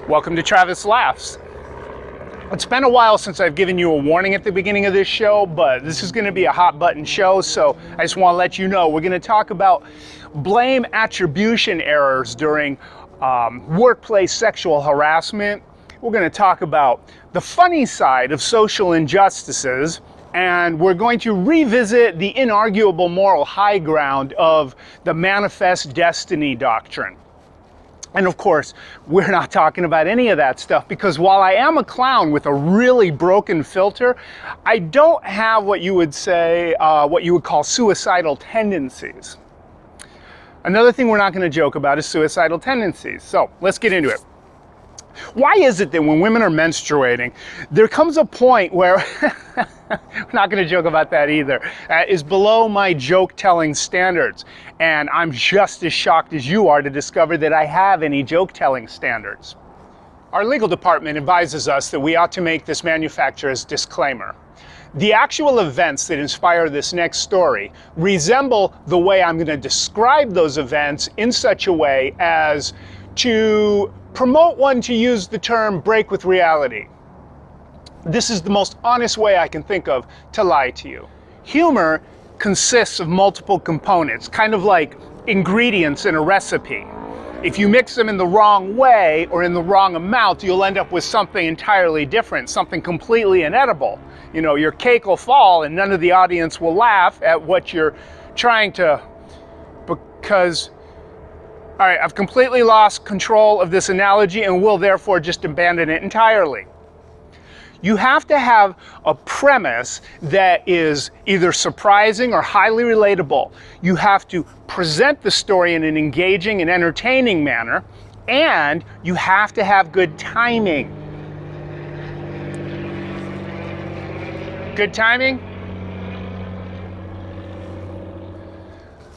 Welcome to Travis Laughs. It's been a while since I've given you a warning at the beginning of this show, but this is going to be a hot button show, so I just want to let you know we're going to talk about blame attribution errors during workplace sexual harassment. We're going to talk about the funny side of social injustices, and we're going to revisit the inarguable moral high ground of the manifest destiny doctrine. And of course, we're not talking about any of that stuff because while I am a clown with a really broken filter, I don't have what you would say, what you would call suicidal tendencies. Another thing we're not going to joke about is suicidal tendencies. So let's get into it. Why is it that when women are menstruating, there comes a point where, we're not going to joke about that either, is below my joke-telling standards. And I'm just as shocked as you are to discover that I have any joke-telling standards. Our legal department advises us that we ought to make this manufacturer's disclaimer. The actual events that inspire this next story resemble the way I'm going to describe those events in such a way as to promote one to use the term break with reality. This is the most honest way I can think of to lie to you. Humor consists of multiple components, kind of like ingredients in a recipe. If you mix them in the wrong way or in the wrong amount, you'll end up with something entirely different, something completely inedible. You know, your cake will fall and none of the audience will laugh at what you're trying to, because all right, I've completely lost control of this analogy and will therefore just abandon it entirely. You have to have a premise that is either surprising or highly relatable. You have to present the story in an engaging and entertaining manner, and you have to have good timing. Good timing?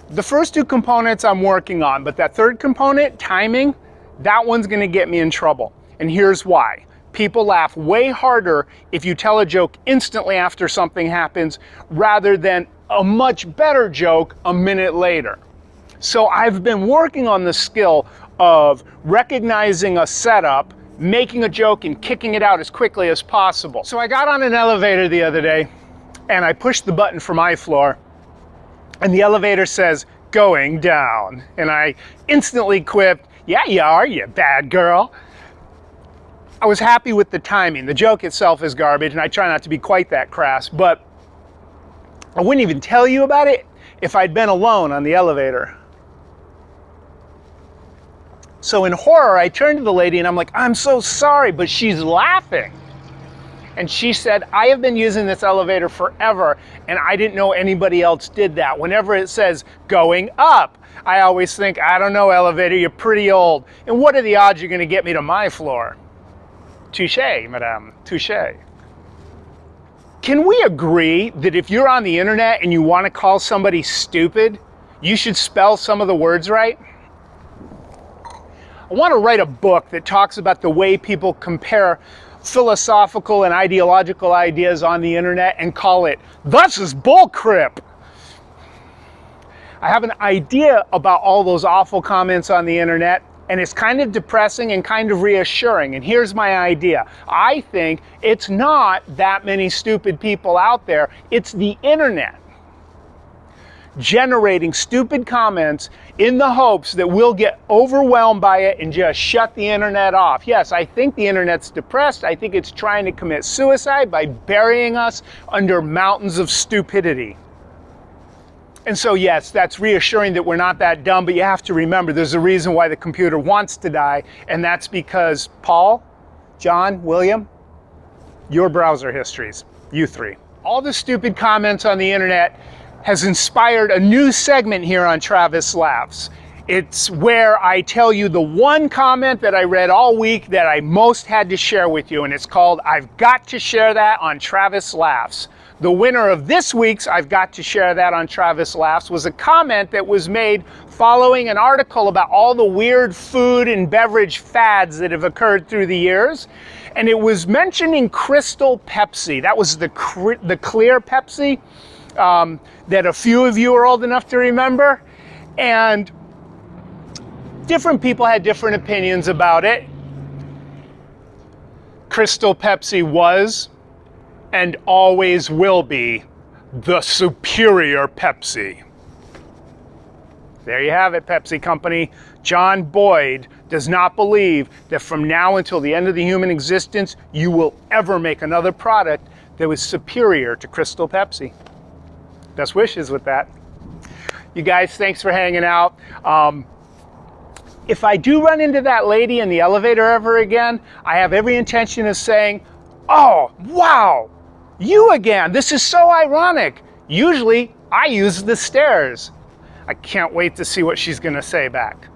The first two components I'm working on, but that third component, timing, that one's going to get me in trouble. And here's why. People laugh way harder if you tell a joke instantly after something happens rather than a much better joke a minute later. So I've been working on the skill of recognizing a setup, making a joke, and kicking it out as quickly as possible. So I got on an elevator the other day and I pushed the button for my floor. And the elevator says, going down. And I instantly quipped, yeah, you are, you bad girl. I was happy with the timing. The joke itself is garbage, and I try not to be quite that crass, but I wouldn't even tell you about it if I'd been alone on the elevator. So in horror, I turned to the lady and I'm like, I'm so sorry, but she's laughing. And she said, I have been using this elevator forever, and I didn't know anybody else did that. Whenever it says going up, I always think, I don't know, elevator, you're pretty old. And what are the odds you're going to get me to my floor? Touché, madame, touché. Can we agree that if you're on the internet and you want to call somebody stupid, you should spell some of the words right? I want to write a book that talks about the way people compare philosophical and ideological ideas on the internet and call it, "This is bullcrap." I have an idea about all those awful comments on the internet, and it's kind of depressing and kind of reassuring. And here's my idea. I think it's not that many stupid people out there. It's the internet generating stupid comments in the hopes that we'll get overwhelmed by it and just shut the internet off. Yes, I think the internet's depressed. I think it's trying to commit suicide by burying us under mountains of stupidity. And so yes, that's reassuring that we're not that dumb, but you have to remember there's a reason why the computer wants to die, and that's because Paul, John, William, your browser histories, you three. All the stupid comments on the internet has inspired a new segment here on Travis Laughs. It's where I tell you the one comment that I read all week that I most had to share with you, and it's called I've Got to Share That on Travis Laughs. The winner of this week's I've Got to Share That on Travis Laughs was a comment that was made following an article about all the weird food and beverage fads that have occurred through the years. And it was mentioning Crystal Pepsi. That was the clear Pepsi that a few of you are old enough to remember. And different people had different opinions about it. Crystal Pepsi was and always will be the superior Pepsi. There you have it, Pepsi Company. John Boyd does not believe that from now until the end of the human existence, you will ever make another product that was superior to Crystal Pepsi. Best wishes with that. You guys, thanks for hanging out. If I do run into that lady in the elevator ever again, I have every intention of saying, "Oh, wow, you again. This is so ironic. Usually I use the stairs." I can't wait to see what she's gonna say back.